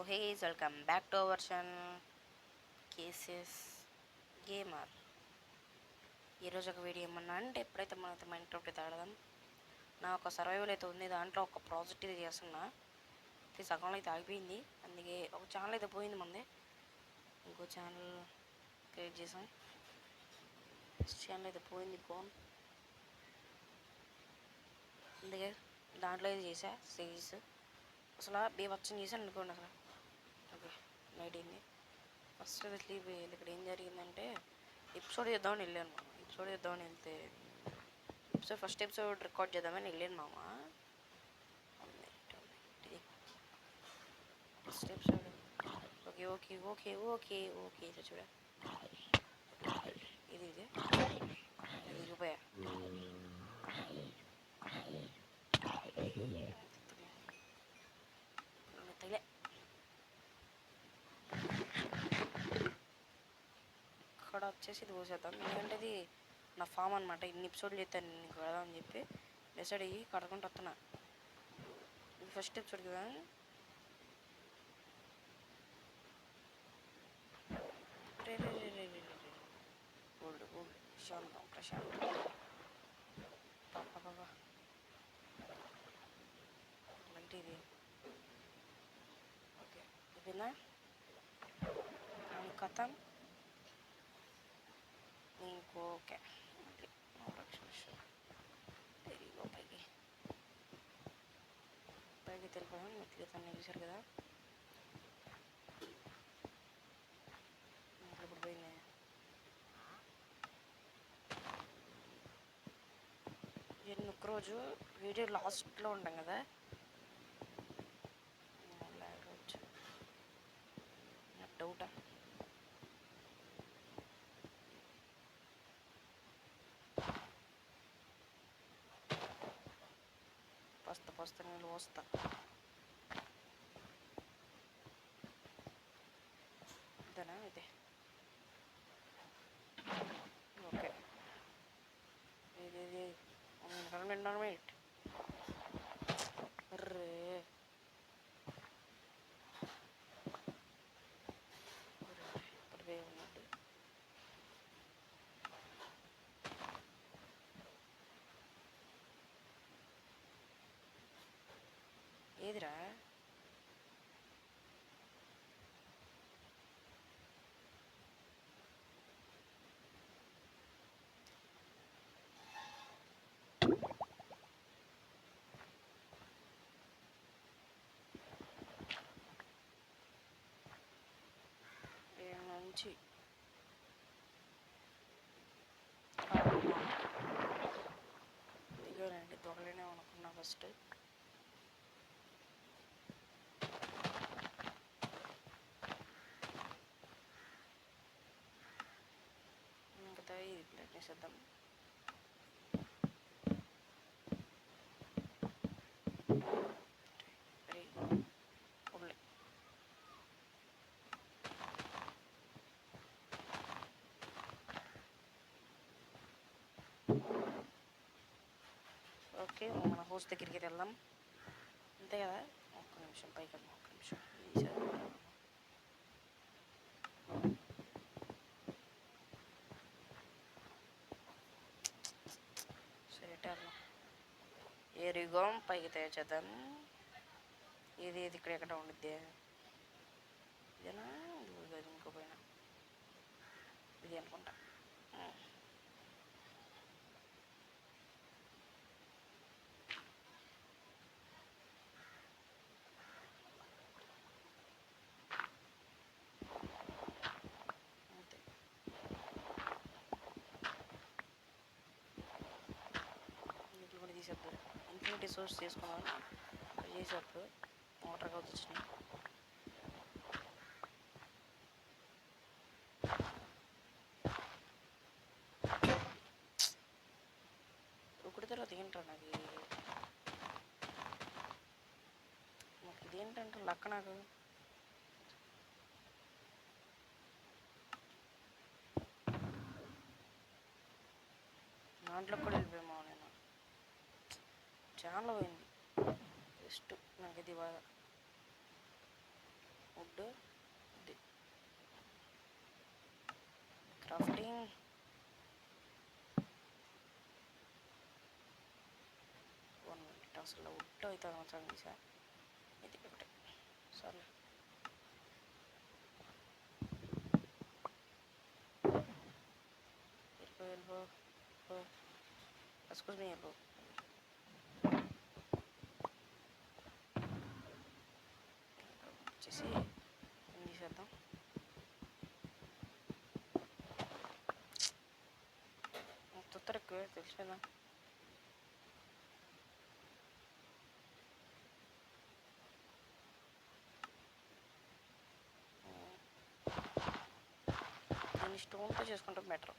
Hey guys, welcome back to our channel cases gamer. ఈరోజు ఒక video ఏమన్నా అంటే ఎప్పుడైతే మనమైతే మైన్క్రాఫ్ట్ అయితే ఆడదాం. నా ఒక సర్వైవల్ అయితే ఉంది, దాంట్లో ఒక ప్రాజెక్ట్ ఇది చేస్తున్నా. ఇది సగంలో అయితే ఆగిపోయింది, అందుకే ఒక ఛానల్ అయితే పోయింది మంది. ఇంకో ఛానల్ క్రియేట్ చేసాం. ఫస్ట్ ఛానల్ అయితే పోయింది అందుకే దాంట్లో అయితే చేసా సిరీస్. అసలు బీభత్సం చేశాను అనుకోండి. అసలు ఓకే, నైట్ అయింది. ఫస్ట్ అయితే స్లీప్ అయ్యేది. ఇక్కడ ఏం జరిగిందంటే ఎపిసోడ్ చేద్దామని వెళ్ళాను మామ. ఎపిసోడ్ చేద్దామని వెళ్తే ఫస్ట్ ఎపిసోడ్ రికార్డ్ చేద్దామని వెళ్ళాను మామ. First episode okay okay okay okay okay ఇది చూడ ఇది దిగిపోయా. తగిలే ఇక్కడ వచ్చేసి ఇది పోసేద్దాం, ఎందుకంటే ఇది నా ఫామ్ అనమాట. ఇన్ని ఎపిసోడ్లు చేస్తాను నీకు కదా అని చెప్పి డిసైడ్ అయ్యి కడుకుంటూ వస్తున్నా. ఇది ఫస్ట్ ఎపిసోడ్ కదా. గోల్డ్ గోల్డ్ ప్రశాంతం ప్రశాంతం. పాపా లైట్ ఇది ఓకే అయిపోయిందా కథం. ఇంకో ఓకే పైకి పైకి తెలిపోయాం. మెట్లకి తను చూసారు కదా. ఇప్పుడు పోయింది. నేను ఒక్కరోజు వీడియో లాస్ట్లో ఉంటాం కదా, డౌటా వస్తా నేను వస్తా. ఇదేనా ఇది ఓకే. ఇది మినిట్ అర్రే ఇప్పుడు ఉన్నట్టు ఏదిరా నుంచి దిగానండి. దొరలేనే అనుకున్నా ఫస్ట్. ఇంకా ఇది ప్లేట్ వేసేద్దాం. ఓకే, మన హౌస్ దగ్గరికి వెళ్దాం. అంతే కదా. ఒక్క నిమిషం పైకి వెళ్దాం. ఒక్క నిమిషం సరే వెళ్దాం. ఏరిగోం పైకి తెచ్చేద్దాం. ఇది ఇక్కడ ఎక్కడ ఉండిద్ది. ఇదేనా ఇంకో పైన ఇది అనుకుంటా. తీసేప్పుడు ఇన్ఫినిటీ సోర్స్ చేసుకున్నాను. చేసేప్పుడు వాటర్ కావచ్చు వచ్చినాయి. ఒకటి తర్వాత ఏంటో నాకు ఇదేంటంటే లక్క నాకు. దాంట్లో కూడా వెళ్ళిపోయామా నేను. ఛానల్ పోయింది. జస్ట్ నాకు ఇది బాగా వుడ్ ఇది క్రాఫ్టింగ్. అసలు వుడ్ అయితే అవసరం సార్. ఇది ఒకటి సర్లే. వెళ్ళిపో ఎక్స్క్యూజ్ మీ వెళ్ళిపో. వచ్చేసి ఏం తీసేద్దాం. తొత్తర ఎక్కువ తెలిసిపోయిందా. దీన్ని స్టోన్తో చేసుకుంటాం బెటర్.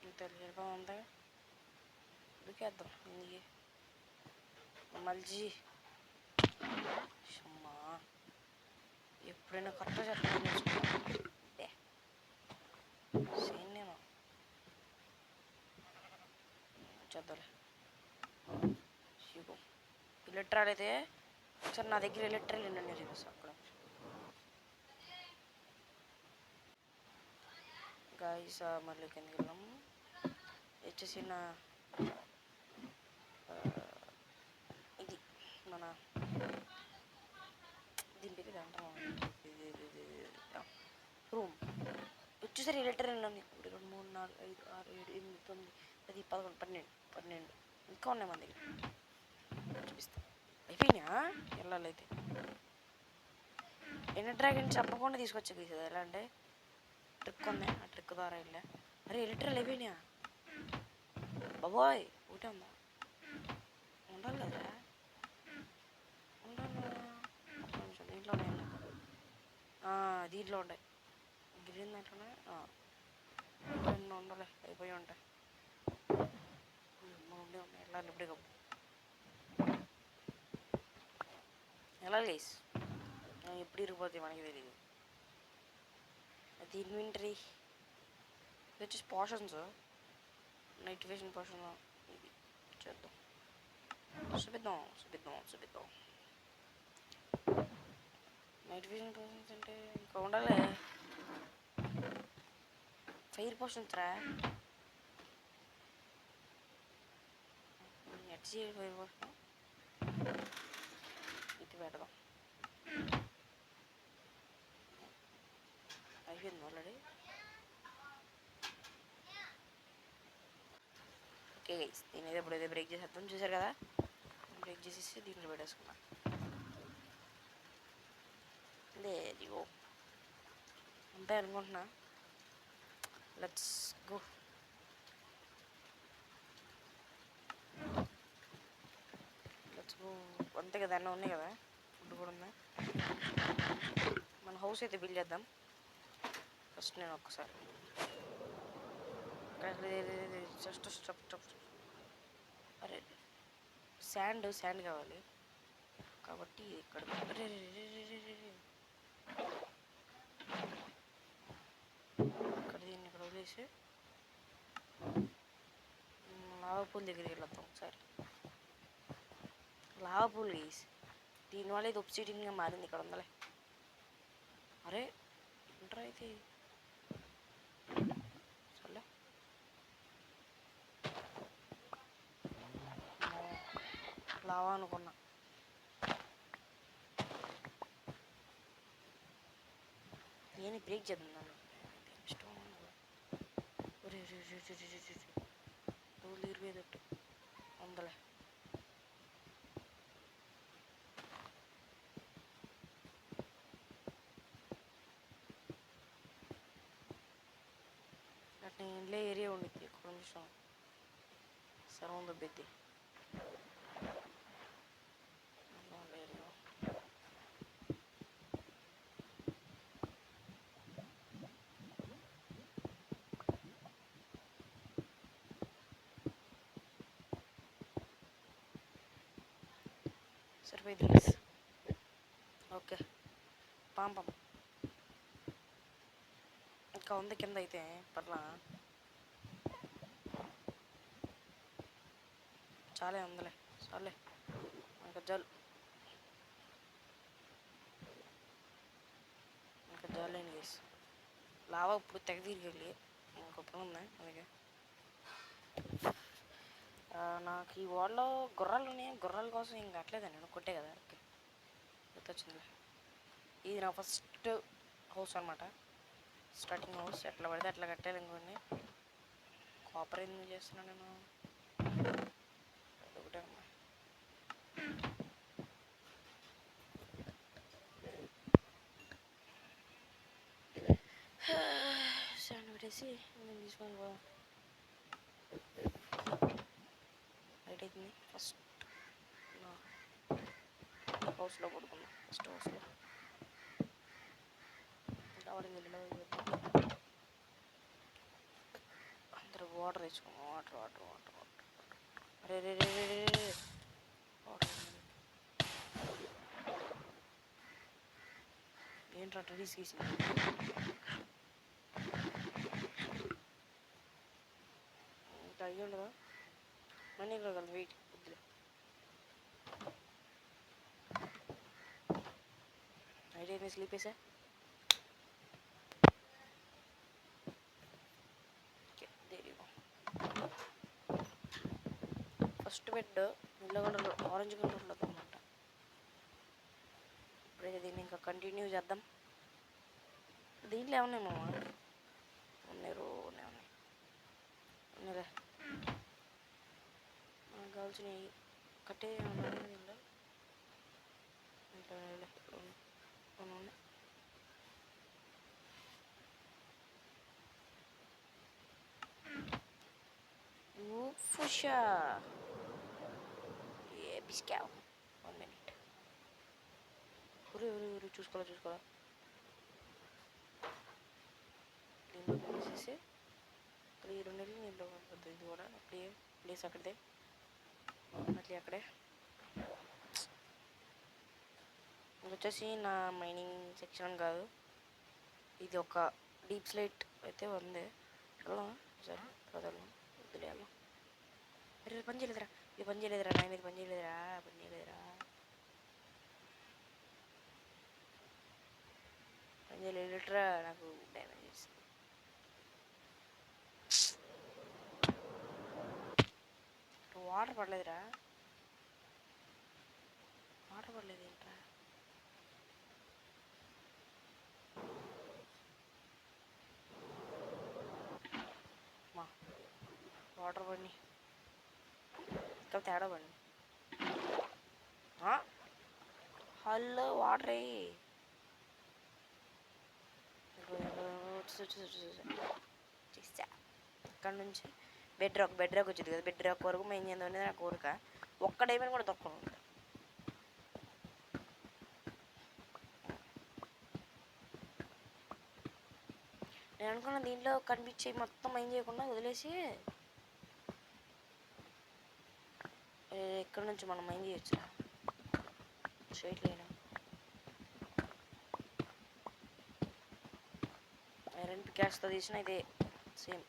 ఇంత వెళ్ళిపోందా ఉడికేద్దాం. ఇందుకే మల్జీ అమ్మా ఎప్పుడైనా కరెక్ట్గా చెప్పాలి సేమ్ నేను చేద్దాంలే. శివు ఎలక్ట్రాల్ అయితే సార్ నా దగ్గర ఎలక్ట్రాల్ ఏంటంటే చూపిస్తాను అక్కడ. గాయస్ మళ్ళీ కిందకి వెళ్ళాము. వచ్చేసి నా ఇది మన దీని పేరు అంటాం రూమ్. వచ్చేసరి ఎలక్ట్రాల్ వెళ్ళాము. 1 2 3 4 5 6 7 8 9 10 11 12 ఇంకా ఉన్నాయి మన దగ్గర. చూపిస్తాను. అయిపోయినా వెళ్ళాలి అయితే. ఎన్ని డ్రాగన్ చెప్పకుండా తీసుకొచ్చా కదా. ఎలా అంటే ట్రిక్ ఉంది, ఆ ట్రిక్ ద్వారా వెళ్ళా. అరే ఎలక్ట్రాల్ అయిపోయినా బాబోయ్. ఒకటే ఉందా ఉండాలి కదా. ఉండాలి కొంచెం దీంట్లో దీంట్లో ఉంటాయి గ్రీన్ దాంట్లోనే ఉండాలి. అయిపోయి ఉంటాయి ఉండే ఉన్నాయి. వెళ్ళాలి ఇప్పుడే కప్పు వెళ్ళాలి గైస్. ఎప్పుడు ఇరిగిపోతాయి మనకి తెలియదు. అది ఇన్వెంటరీ. ఇది వచ్చేసి పోషన్స్, నైట్ విజన్ పోషన్. ఇది చేద్దాం. చూపిద్దాం. నైట్ విజన్ పోషన్స్ అంటే ఇంకా ఉండాలి. ఫైర్ పోషన్స్ రా. ఎట్ ఫైర్ పోషన్ ఇది పెడదాం. అయిపోయింది ఆల్రెడీ. ఓకే గైస్ దీని అయితే ఎప్పుడైతే బ్రేక్ చేసేద్దాం. చూసారు కదా, బ్రేక్ చేసేసి దీంట్లో పెట్టేసుకున్నాం. ఇదిగో ఉంటాయి అనుకుంటున్నా. Let's go. అంతే కదా, అన్నీ ఉన్నాయి కదా, ఫుడ్ కూడా ఉంది. మన హౌస్ అయితే బిల్డ్ చేద్దాం ఫస్ట్. నేను ఒక్కసారి జస్ట్ స్టప్. అరే శాండ్ కావాలి కాబట్టి ఇక్కడ దీన్ని ఇక్కడ వదిలేసి లావా పూల్ దగ్గరికి వెళ్తాం ఒకసారి. లావా పూల్ గీసి దీనివల్ల ఇది ఒబ్సిడియన్గా మారింది. ఇక్కడ ఉందలే. అరే ఇంటర్ అయితే సర్లే. లావా అనుకున్నా. నేను బ్రేక్ చేద్దాం. స్టోన్ రోజులు ఇరిపోయేటట్టు ఉందలే. అట్లా ఇంట్లో ఏరియా ఉండిద్ది. ఒక్క నిమిషం సరౌండ్ దొబ్బిద్ది. సరిపోయింది. ఓకే పాంపం ఇంకా ఉంది కింద అయితే పర్లా. చాలా ఉందిలే. చాలే ఇంకా జాలు ఇంకా జాలేండి గైస్. లావా ఇప్పుడు తెగ తిరిగి ఇంకొప్పుడు ఉందా అలాగే. నాకు ఈ వార్లో గుర్రాలు ఉన్నాయి. గుర్రాల కోసం ఇంక కట్టలేదండి నేను కొట్టే కదా. ఓకే గుర్తొచ్చింది. ఇది నా ఫస్ట్ హౌస్ అనమాట. స్టార్టింగ్ హౌస్ ఎట్లా పడితే అట్లా కట్టాలి. ఇంకొన్ని కాపర్ ఎందుకు చేస్తున్నాను నేను ఒకటే అమ్మా. శాండ్ పెట్టేసి నేను తీసుకొని పో. రైట్ అవుతుంది. ఫస్ట్ హౌస్లో పడుకుందాం. ఫస్ట్ హౌస్లో కావాలని అందరూ వాటర్ తెచ్చుకున్నాం. వాటర్ వాటర్ వాటర్ వాటర్ అరే రే రే రే రే వాటర్ ఏంట్రా ట్రీస్ గీసి ఇంకా అయ్యి ఉండదా మనీ కదా వెయిట్ వద్దులే. నైట్ అయితే స్లీప్ వేసా. First bed yellow colour orange కలర్లో అనమాట. ఇప్పుడైతే దీన్ని ఇంకా కంటిన్యూ చేద్దాం. దీంట్లో ఏమన్నాయి మామ ఉన్నాయి ఉన్నాయిలే. నాకు కావాల్సినవి కట్టే ఉన్నాయి దీంట్లో ఉన్నాయి. ఫుషా ఏ బిస్కావ్ 1 minute. ఊరు చూసుకోవాలా దీంట్లో వేసేసి ఇప్పుడు ఈ 2 నెలలు నీళ్ళు ఇది కూడా అప్పుడే ప్లేస్ అక్కడిదే అట్లే అక్కడే. ఇది వచ్చేసి నా మైనింగ్ సెక్షన్ కాదు, ఇది ఒక డీప్ స్లైట్ అయితే ఉంది. వెళ్దామా సరే వదలం వదిలేయాలి. అరే పని చేయలేదురా, ఇది పని చేయలేదురా నాయన, ఇది పని చేయలేదురా పని చేయలేదురా నాకు డ్యామేజ్ చేస్తుంది. వాటర్ పడలేదురా, వాటర్ పడలేదు ఏంట్రా. మా వాటర్ పడి ఇంకా తేడా పడి హల్లో వాటర్ చేస్తా. ఇక్కడ నుంచి బెడ్ రాక్ వచ్చింది కదా, బెడ్ రాక్ వరకు మేము చేద్దాం అనేది నా కోరిక. ఒక్క డైమండ్ కూడా తక్కువ ఉంది. నేను అనుకున్న దీంట్లో కనిపించే మొత్తం ఏం చేయకుండా వదిలేసి ఎక్కడి నుంచి మనం ఏం చేయొచ్చు స్ట్రైట్ లైన్. ఐరన్ పికాక్స్తో తీసిన ఇదే సేమ్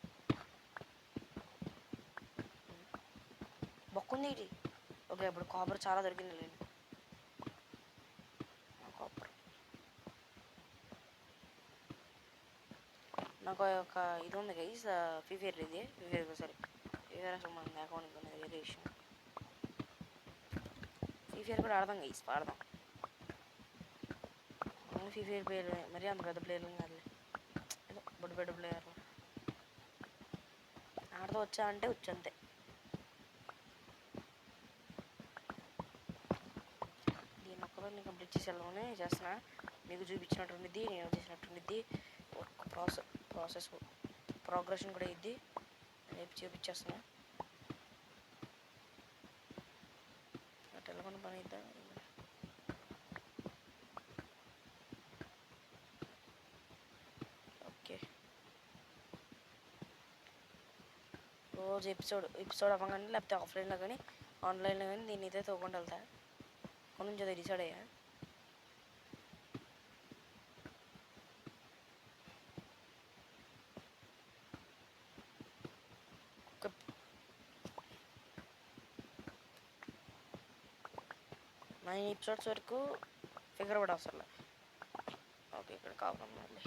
బొక్కుంది ఇది. ఓకే ఇప్పుడు కాపర్ చాలా దొరికింది లేండి. కాపర్ నాకు ఒక ఇది ఉంది గైస్, ఫ్రీ ఫైర్ ఇది సరే ఫ్రీ ఫైర్ అసలు మన అకౌంట్ ఉన్నది వేరే విషయం. ఫ్రీ ఫైర్ కూడా ఆడదాం గైస్, ఆడదాం. ఫ్రీ ఫైర్ ప్లేయర్ మరి అంత పెద్ద ప్లేయర్లు కాదు, ఏదో బొడ్డు ప్లేయర్. ఆడతా వచ్చా అంటే వచ్చంతే. దీన్ని ఒక్కరోజు కంప్లీట్ చేసేలానే చేస్తున్నా. మీకు చూపించినటువంటిది నేను చేసినటువంటిది ఒక ప్రాసెస్ ప్రోగ్రెషన్ కూడా ఇది రేపు చూపించేస్తున్నా. అట్లా పని ఇద్దా. ఓకే రోజు ఎపిసోడ్ అవ్వగానే లేకపోతే ఆఫ్లైన్లో కానీ ఆన్లైన్లో కానీ దీన్ని అయితే తోకుండా వెళ్తా. అక్కడ నుంచి అది డిసైడ్ అయ్యా. 9 ఎపిసోడ్స్ వరకు ఫిగర్ కూడా అవసరం. ఓకే, ఇక్కడ కవర్ మళ్ళీ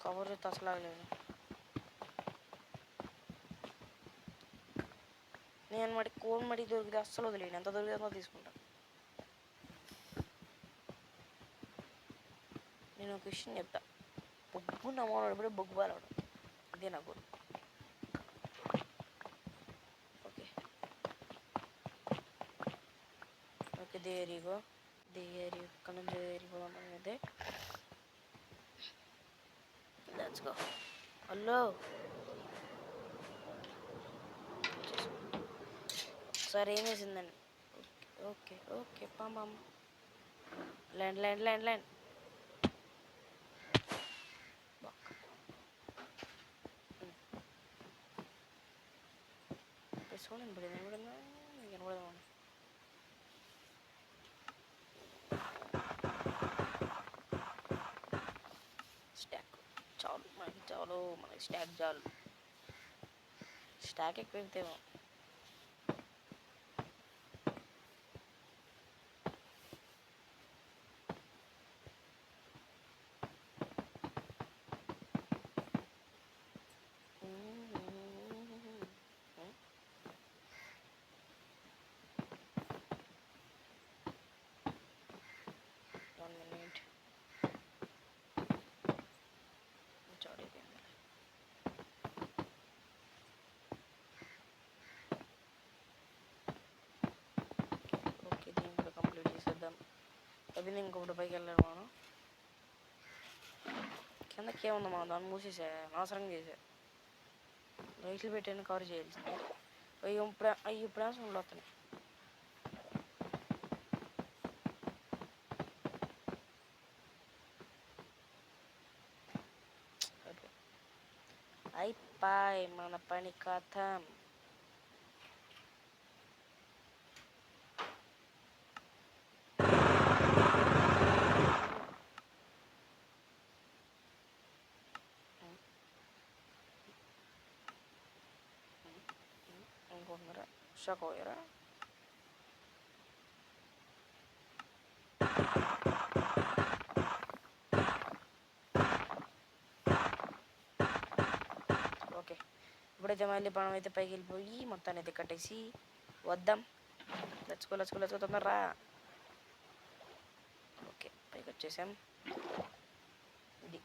కవర్ అయితే అసలు ఆగలేదు. నేను మరి కోన్ మడి దొరికితే అస్సలు వదిలేను, ఎంత దొరికితే తీసుకుంటా. నేను ఒక విషయం చెప్తా, బొగ్గు నమ్మడం బొగ్గు బాలవడం ఇదే నాకు. ఓకే ఓకే, దేరిగో దేరి ఇక్కడ నుంచి దేరిపోదాం అయితే. Let's go. హలో, ఒకసారి ఏం వేసిందండి. Okay okay palm land land land land. చూడండి ఇప్పుడు కనబడదాం. స్టాక్ చాలు మనకి, చాలు మనకి స్టాక్ చాలు. స్టాక్ ఎక్కువ వెళ్తేమో. ఓకే, దీన్ని కూడా కంప్లీట్ చేసేద్దాం. అది నేను ఇంకొకటి పైకి వెళ్ళాను. మనం కిందకి ఏముంది, మనం దాన్ని మూసేసా, నాశనం చేసా. లైట్లు పెట్టాను, కవర్ చేయాల్సింది. ఇప్పుడు సౌండ్లు వస్తున్నాయి. అయిపోయి మన పని కథం. అనుకుంటున్నారా? షాక్ అయ్యారా? ఓకే, ఇప్పుడైతే మళ్ళీ మనం అయితే పైకి వెళ్ళిపోయి మొత్తాన్ని అయితే కట్టేసి వద్దాం. లచ్చుకో తొందరరా. ఓకే, పైకి వచ్చేసాం. ఇది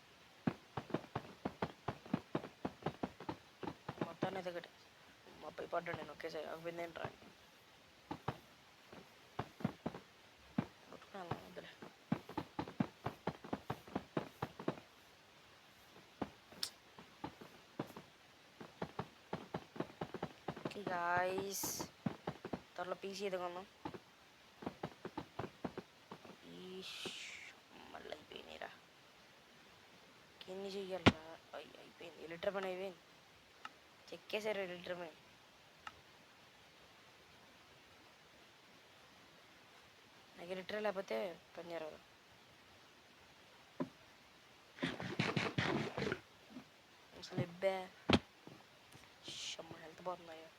మొత్తాన్ని అయితే కట్టే మా పై పడ్డా నేను ఒకేసారి అవ్వింది ఏంట్రా వద్దులే. గాయస్, త్వరలో పీసీ ఎదుగున్నాం. మళ్ళీ అయిపోయినాయిరా, ఎన్ని చెయ్యాలరా? అయిపోయింది, లీటర్ పని అయిపోయింది. చెక్కేసారు లీటర్ పని. నాకు లీటర్ లేకపోతే పని జరగదు. అసలు ఇబ్బే హెల్త్ పోతున్నాయో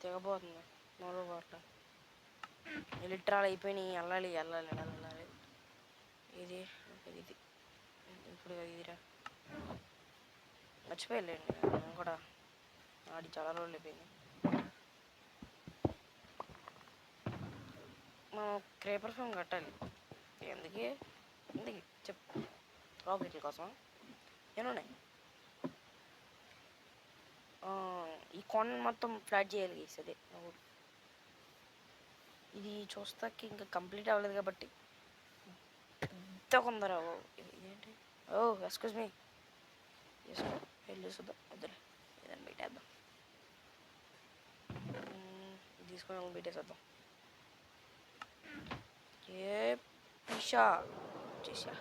తెగపోతుంది. నోరు పోట్ల లిటరాలు అయిపోయినాయి. వెళ్ళాలి. ఇది ఇది ఇప్పుడు ఇదిరా, మర్చిపోయలేండి. నేను కూడా ఆడి చాలా రోజులు అయిపోయింది. మనం క్రేపర్ ఫామ్ కట్టాలి. ఎందుకు చెప్పు. రాకెట్ల కోసం ఏమున్నాయి? ఈ కొండ మొత్తం ఫ్లాట్ చేయాలి గైస్. అదే ఇది చూస్తాకి ఇంకా కంప్లీట్ అవ్వలేదు కాబట్టి పెద్ద కొందరు. ఏంటి? ఎక్స్క్యూజ్ మీ, వెళ్ళి చూద్దాం. వద్దులే, ఏదైనా పెట్టేద్దాం. తీసుకొని వాళ్ళని పెట్టేసేద్దాం. ఏ పిషా చేసా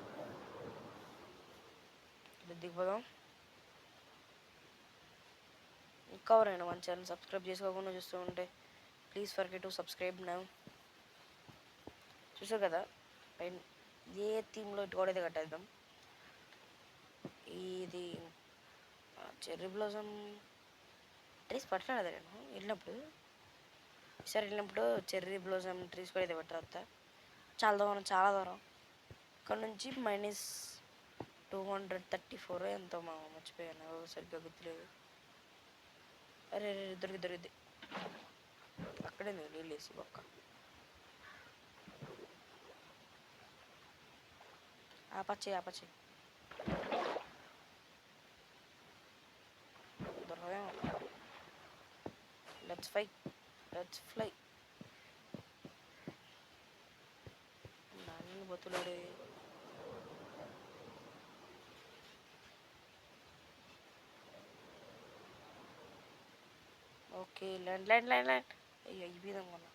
దిగిపోదాం. ఇంకా ఎవరైనా మన ఛానల్ సబ్స్క్రైబ్ చేసుకోకుండా చూస్తూ ఉంటే please forget to subscribe now. చూసావు కదా, ఏ థీమ్లో ఇటు కూడా అయితే కట్టేద్దాం. ఇది చెర్రీ బ్లాసమ్ డ్రెస్ పట్టలేదు నేను వెళ్ళినప్పుడు. ఈసారి వెళ్ళినప్పుడు చెర్రీ బ్లోజమ్ ట్రీస్ కూడా అయితే పెట్టరా. చాలా దూరం, చాలా దూరం. ఇక్కడ నుంచి -234 ఎంతో మా మర్చిపోయాను, సరిగ్గా గుర్తులేదు. అరే దొరికింది. అక్కడే నీళ్ళు వేసి పక్క ఆపచ్చి దొరకదేమో. Let's fly. నాన్న బతులాడే. Okay land. అయ్యో ఈ విధంగా ఉన్నా.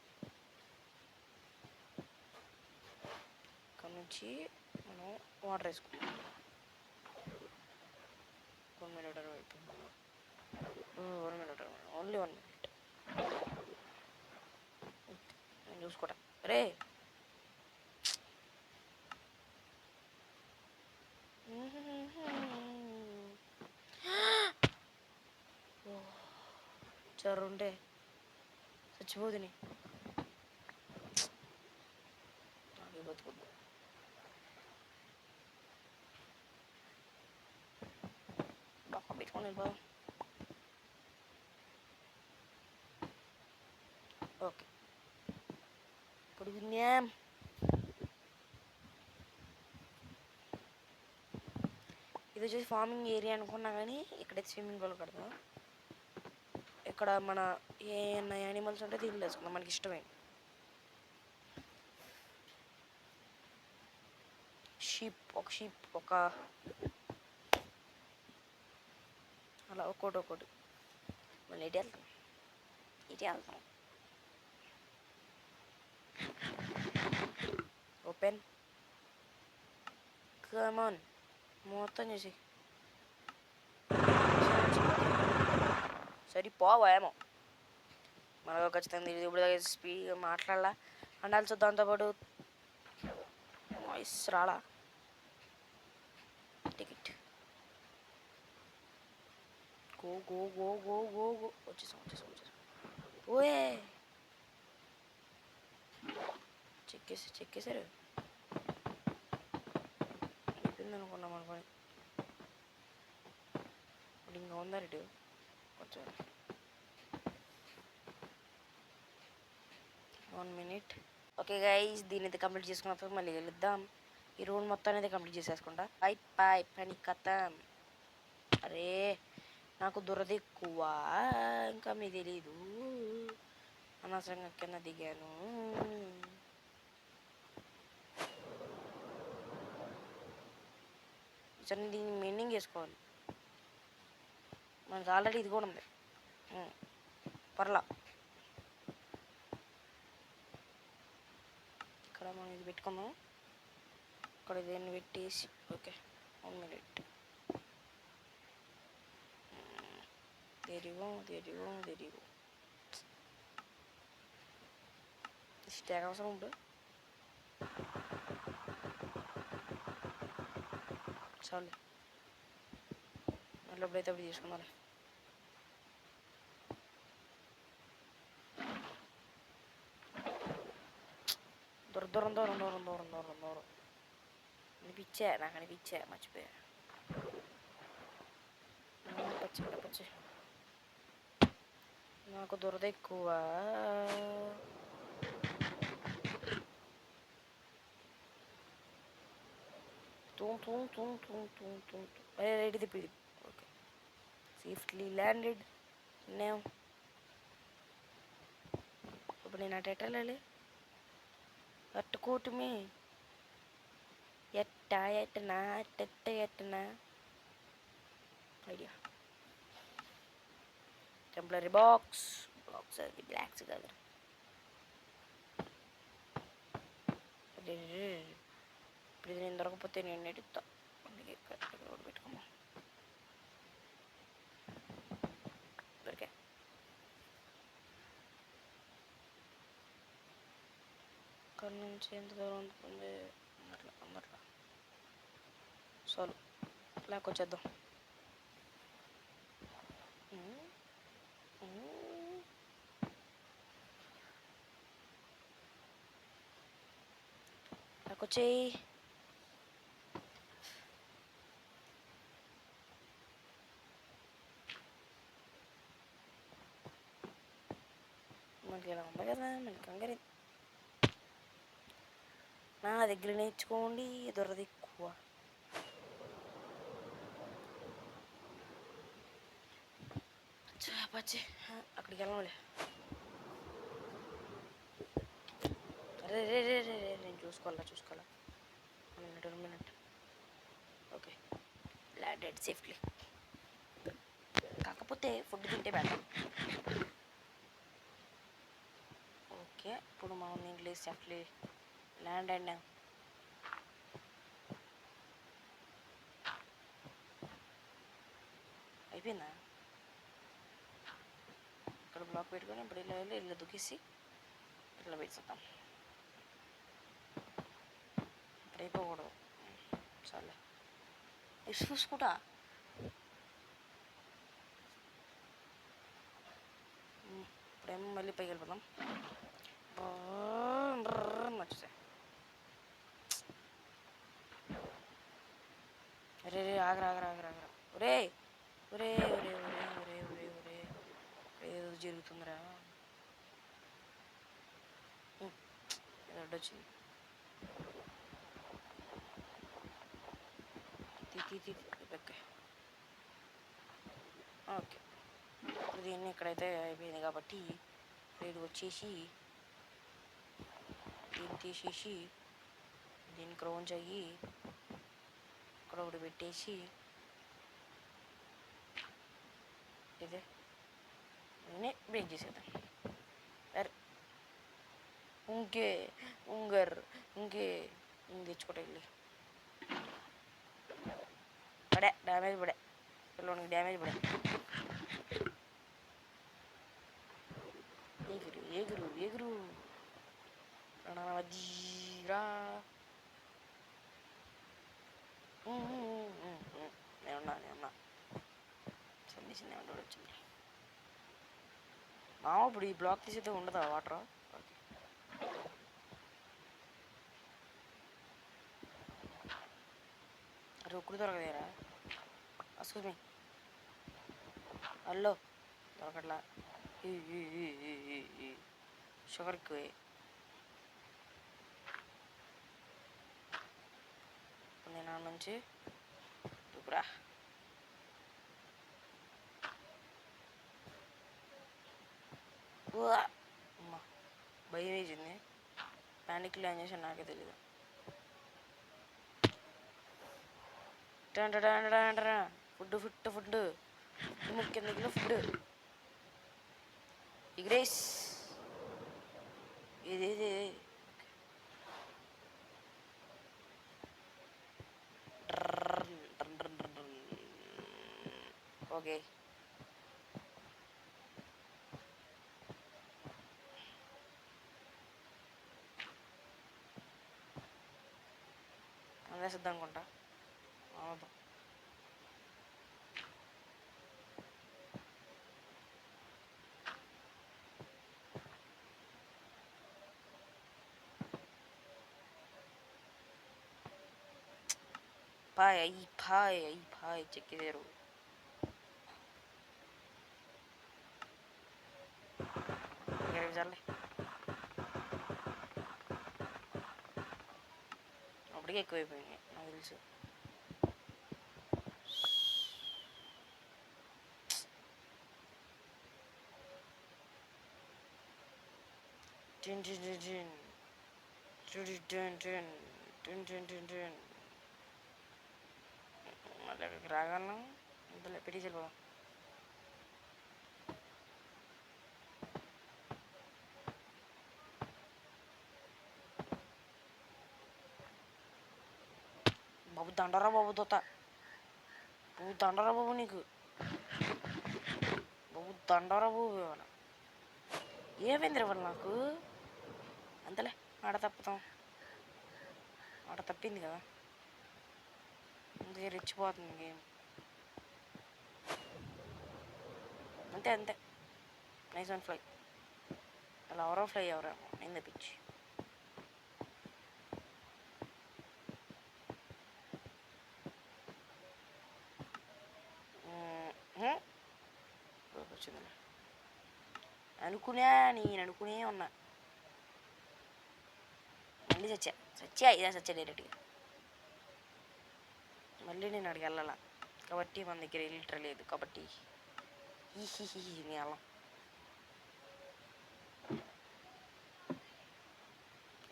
ఇక్కడ నుంచి మనం వాటర్ వేసుకుంటాం. 1 minute అయిపోయింది. 1 minute, ఓన్లీ 1 minute. నేను చూసుకోవటం రే. చరుంటే చచ్చిపోతుంది. నాకే బతుకుద్దు. బాగా పెట్టుకొని వెళ్ళిపోదాం. ఓకే ఇప్పుడు విన్నాం. ఇది వచ్చేసి ఫార్మింగ్ ఏరియా అనుకున్నా, కానీ ఇక్కడైతే స్విమ్మింగ్ పూల్ కడతాం. ఇక్కడ మన ఏమైనా యానిమల్స్ ఉంటే దీనిలో వేసుకుందాం మనకి ఇష్టమైన. షీప్ ఒక అలా ఒక్కోటి మళ్ళీ ఇటు వెళ్తాం. ఓపెన్ కమాన్ మొత్తం చేసి సరిపోవాయేమో. మనకు ఖచ్చితంగా ఇప్పుడు స్పీడ్గా మాట్లాడాలా అండాల్సి. దాంతోపాటు వాయిస్ రాలా. టికెట్ గో వచ్చేసాం. ఓయే చెక్కేసారు. అయిపోయింది అనుకున్నాం అనుకోని. ఇప్పుడు ఇంకా ఉందా ఇటు కొంచెం. 1 minute. ఓకే గైస్, దీని అయితే కంప్లీట్ చేసుకున్నప్పుడు మళ్ళీ వెళ్దాం. ఈ రూల్ మొత్తాన్ని అయితే కంప్లీట్ చేసేసుకుంటా. పని కథం. అరే నాకు దురద ఎక్కువ, ఇంకా మీ తెలీదు. అనవసరంగా కింద దిగాను. సరే దీన్ని మెయిండింగ్ చేసుకోవాలి. మనకి ఆల్రెడీ ఇది కూడా ఉంది. పర్లా ఇక్కడ మనం ఇది పెట్టుకుందాం. ఇక్కడ దీన్ని పెట్టేసి okay 1 minute. There you go. Stock అవసరం ఉండు. చాలు మళ్ళీ ఎప్పుడైతే అప్పుడు తీసుకున్నాను. దూరం అనిపించా మర్చిపోయా. పచ్చి నాకు దురద ఎక్కువ. రెడీ తిప్పిది. Okay safely landed. ఇప్పుడు నేను అటు ఎట్టాలి. అట్టుకోవటమే. ఎట్టనా ఐడియా. టెంపరీ బాక్స్ అది బ్లాక్స్ కదా. ఇప్పుడు ఇది నేను దొరకపోతే నేను నెడుతా. అందుకే ఇక్కడ పెట్టుకోమా. దొరికా. ఇక్కడ నుంచి ఎంత దూరం ఉంటుంది అన్నట్లా. చాలు బ్లాక్ వచ్చేద్దాం. వచ్చేయి. మనకి ఇలా ఉంది కదా, మనకి కంగారు. నా దగ్గర నేర్చుకోండి, దొరది ఎక్కువ. పచ్చి అక్కడికి వెళ్ళాలి. అరే రే రే రే రే నేను చూసుకోవాలా. 1 minute. Okay, landed safely. కాకపోతే ఫుడ్ తింటే బెటర్. ఓకే, ఇప్పుడు మనం ఇంగ్లీష్ సేఫ్లీ ల్యాండ్ అయినా. అయిపోయిందా? ఇక్కడ బ్లాక్ పెట్టుకొని ఇప్పుడు ఇల్లు దుక్కేసి ఇట్లా పెట్టేద్దాం. ఇప్పుడు అయిపోకూడదు. సర్లే, చూసుకుంటా. ఇప్పుడేమో మళ్ళీ పైకి వెళ్ళిపోదాం. వచ్చేసా. అరే రే ఆగరా. ఒరే ఒరే ఒరే ఒరే ఒరే ఒరే ఒరే ఏదో జరుగుతుందిరా. ఏదో అడ్డొచ్చింది. ఓకే ఓకే, ఇప్పుడు దీన్ని ఇక్కడైతే అయిపోయింది కాబట్టి ఇది వచ్చేసి దీన్ని తీసేసి దీన్ని క్రౌన్స్ అయ్యి ఇక్కడ ఒకటి పెట్టేసి ఇదే దీన్ని బ్రేక్ చేసేద్దాం. ఇంకే తెచ్చుకోట వెళ్ళి డ్యామేజ్ పడే పిల్లలకి డ్యామేజ్ పడే. ఎగురు రా. నేనున్నా సందేశం ఏమంటే వచ్చింది. ఇప్పుడు ఈ బ్లాక్ తీసేస్తే ఉండదా వాటర్? అరే ఒక్కడు దొరకదేరా. ఎక్స్క్యూజ్ మీ, హలో, దొరకట్లా. షుగర్ ఎక్కువ. నేను ఆ నుంచి దూకురా. అమ్మా భయం వేసింది. ప్యానిక్లో ఏం చేసాను నాకే తెలీదు. ఫుడ్ కిందకిలో ఫుడ్ ఎగ్రేస్ ఇది ఓకే. అందేసిద్దాం అనుకుంటా. అవును, పాయ్ చెక్కిదేరు. చాలే, అప్పటికే ఎక్కువైపోయింది నాకు తెలుసు. మళ్ళీ అక్కడికి రాగలను. ఇంతలో పెట్టేసారు బాబు. దండరా బాబు దొత్త. దండరా బాబు నీకు. దండరా బాబు ఇవాళ ఏమైంది ఇవాళ నాకు. అంతలే, ఆడ తప్పింది కదా, అందుకే రెచ్చిపోతుంది గేమ్. అంతే నైస్ వన్ ఫ్లై. అలా ఎవరో ఫ్లై ఎవరేమో నేను తెప్పించి. వచ్చింది. నేను అనుకునే ఉన్నా, మళ్ళీ చచ్చా ఇదే చచ్చా డైరెక్ట్గా. మళ్ళీ నేను అడిగి వెళ్ళాల కాబట్టి మన దగ్గర లీటర్ లేదు కాబట్టి వెళ్ళాం.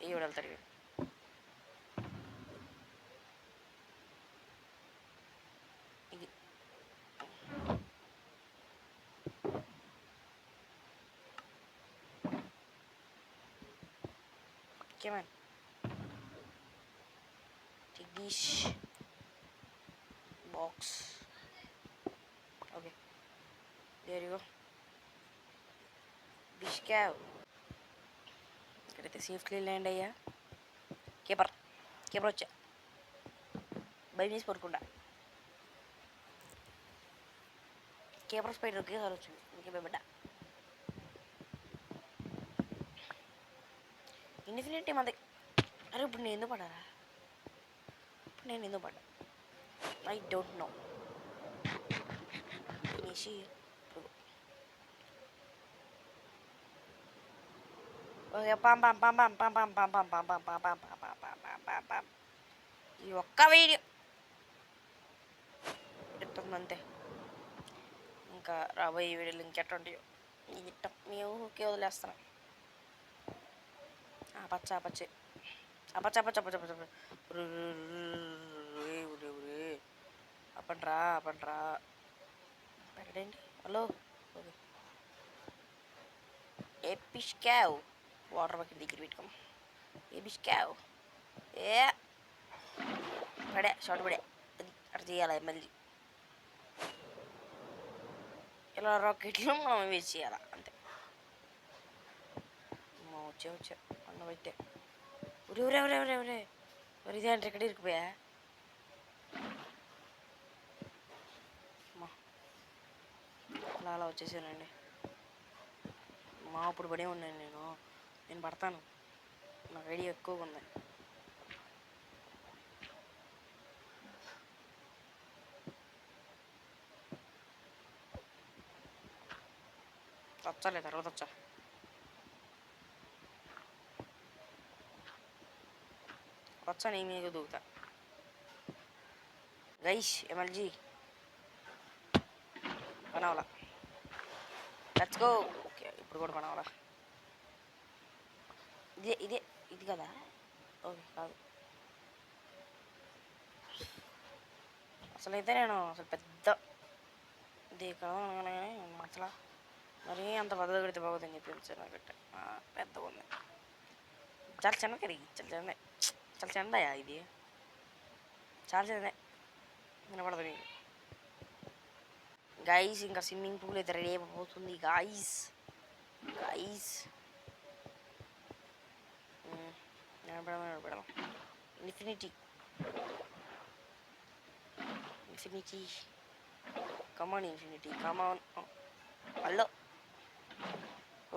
ఈవిడ వెళ్తాడు వీడు. ఇది come on, take this box. Okay, there you go. Fish cow. ఇక్కడైతే సేఫ్లీ ల్యాండ్ అయ్యా. కీపర్ వచ్చా, భయం వేసి పడుకుండా. కీపర్ స్పైడర్ ఒకేసారి వచ్చింది, ఇంకే భయపడ్డా. ఇన్ఫినిటీ మంది. అరే ఇప్పుడు నేను ఎందుకు పడ్డారా? I don't know. అనేసి ఓకే ఈ ఒక్క వీడియో ఎట్టుంది అంతే. ఇంకా రాబోయే వీడియోలు ఇంకెట్టుంటాయో ఇది ఓకే వదిలేస్తాను. పచ్చే అప్పండ్రా పెట్టండి. Hello okay. ఏ ఫిష్ క్యావ్ వాటర్ బకెట్ దగ్గర పెట్టుకోం. ఏ ఫిష్ క్యావ్ ఏ షార్ట్ పడే అది అట్లా చేయాలి. మళ్ళీ ఇలా రాకెట్లు మనం వేసి చేయాలి అంతే. వచ్చా అన్న పెట్టే ఊరే మరి ఇదే అంటే ఎక్కడ ఇరికిపోయా. అలా వచ్చేసానండి. అప్పుడు పడే ఉన్నాను నేను పడతాను, నాకు ఐడియా ఎక్కువగా ఉంది. వచ్చాలే తర్వాత వచ్చా నీ మీద దూకుతా. గైస్ ఎమర్జీ పనవలా, లెట్స్ గో. ఓకే ఇప్పుడు కూడా పనవలా. ఇది కదా. ఓకే కాదు అసలైతే నేను పెద్ద ఇది కదా అసలు మరీ అంత పెద్దగా పెడితే బాగోదని చెప్పి నాకు పెద్దగా ఉంది. చాలా చిన్న కరిగి చాలా చిన్నదయా ఇది, చాలా చిన్నదే వినపడదు మీకు. గైస్ ఇంకా స్విమ్మింగ్ పూల్ అయితే రెడీ అయిపోతుంది గైస్. నిలబడదాం. ఇన్ఫినిటీ కమాన్ హలో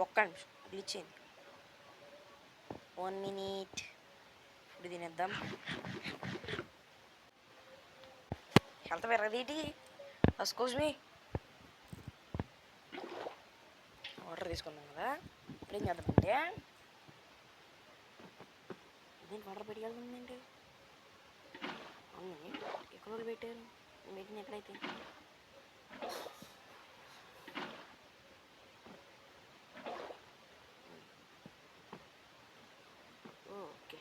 ఒక్క నిమిషం గ్లిచ్ 1 minute. ఇప్పుడు తినేద్దాం. హెల్త్ పెరగదేటి. ఎక్స్క్యూజ్ మీ, వాటర్ తీసుకున్నాం కదా, ఇప్పుడు ఏం చేద్దామంటే దీనికి వాటర్ పెట్టగలుగుతుందండి. అవును ఎక్కడ పెట్టారు, పెట్టింది ఎక్కడైతే. ఓకే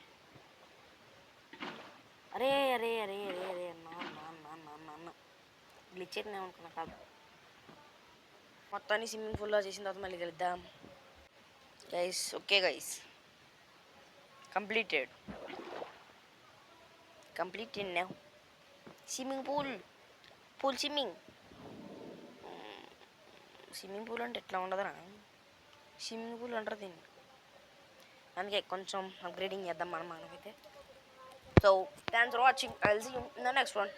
అరే అన్న గ్లిచ్ అయితే అనుకున్నా కాదు. మొత్తాన్ని స్విమ్మింగ్ పూల్లో చేసిన తర్వాత మళ్ళీ కలుద్దాం guys. Okay guys, completed now. Swimming pool swimming pool అంటే ఎట్లా ఉండదురా, స్విమ్మింగ్ పూల్ అంటారు దీన్ని. అందుకే కొంచెం అప్గ్రేడింగ్ చేద్దాం మనమైతే. So thanks for watching. I will see you in the next one.